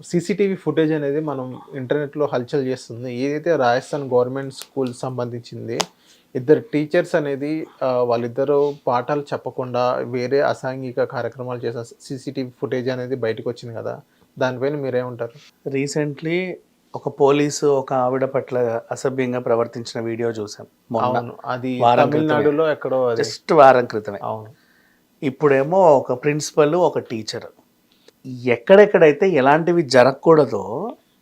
CCTV footage అనేది మనం ఇంటర్నెట్‌లో హల్చల్ చేస్తుంది. ఏదైతే రాజస్థాన్ గవర్నమెంట్ స్కూల్ సంబంధించింది. ఇద్దరు టీచర్స్ అనేది వాళ్ళిద్దరూ పాఠాలు చెప్పకుండా వేరే అసాంఘిక కార్యక్రమాలు చేసిన సీసీటీవీ ఫుటేజ్ అనేది బయటకొచ్చింది కదా! దానిపైన మీరేమంటారు? రీసెంట్లీ ఒక పోలీసు ఒక ఆవిడ పట్ల అసభ్యంగా ప్రవర్తించిన వీడియో చూసాం మొన్న. అవును. అది వారం తమిళనాడులో ఎక్కడో అది. జస్ట్ వారం క్రితమే. అవును. ఇప్పుడేమో ఒక ప్రిన్సిపల్ ఒక టీచర్. ఎక్కడెక్కడైతే ఎలాంటివి జరగకూడదో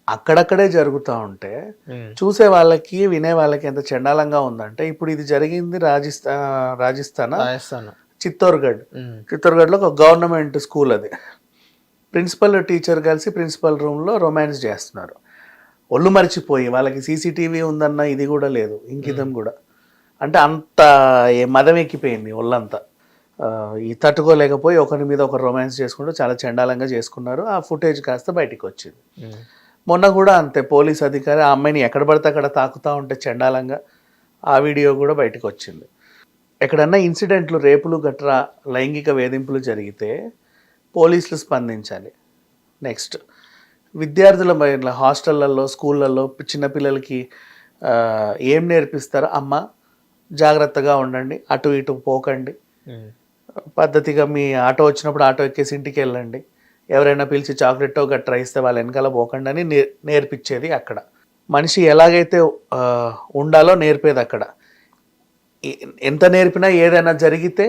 అక్కడక్కడే జరుగుతూ ఉంటే చూసే వాళ్ళకి వినే వాళ్ళకి ఎంత చండాలంగా ఉందంటే, ఇప్పుడు ఇది జరిగింది రాజస్థాన్ చిత్తోర్గఢ్లో ఒక గవర్నమెంట్ స్కూల్. అది ప్రిన్సిపల్ టీచర్ కలిసి ప్రిన్సిపల్ రూమ్లో రొమాన్స్ చేస్తున్నారు. ఒళ్ళు మరిచిపోయి వాళ్ళకి సీసీటీవీ ఉందన్న ఇది కూడా లేదు, ఇంకితం కూడా. అంటే అంత మదం ఎక్కిపోయింది ఒళ్ళంతా. ఈ తట్టుకోలేకపోయి ఒకరి మీద ఒకరు రొమాన్స్ చేసుకుంటూ చాలా చండాలంగా చేసుకున్నారు. ఆ ఫుటేజ్ కాస్త బయటికి వచ్చింది. మొన్న కూడా అంతే, పోలీస్ అధికారి ఆ అమ్మాయిని ఎక్కడ పడితే అక్కడ తాకుతూ ఉంటే చండాలంగా ఆ వీడియో కూడా బయటకు వచ్చింది. ఎక్కడన్నా ఇన్సిడెంట్లు, రేపులు గట్రా లైంగిక వేధింపులు జరిగితే పోలీసులు స్పందించాలి. నెక్స్ట్ విద్యార్థుల హాస్టళ్లలో, స్కూళ్ళల్లో చిన్నపిల్లలకి ఏం నేర్పిస్తారో, అమ్మ జాగ్రత్తగా ఉండండి, అటు ఇటు పోకండి, పద్ధతిగా మీ ఆటో వచ్చినప్పుడు ఆటో ఎక్కేసి ఇంటికి వెళ్ళండి, ఎవరైనా పిలిచి చాక్లెట్టో గట్రా ఇస్తే వాళ్ళ వెనకాల పోకండి అని నేర్పించేది అక్కడ. మనిషి ఎలాగైతే ఉండాలో నేర్పేది అక్కడ. ఎంత నేర్పినా ఏదైనా జరిగితే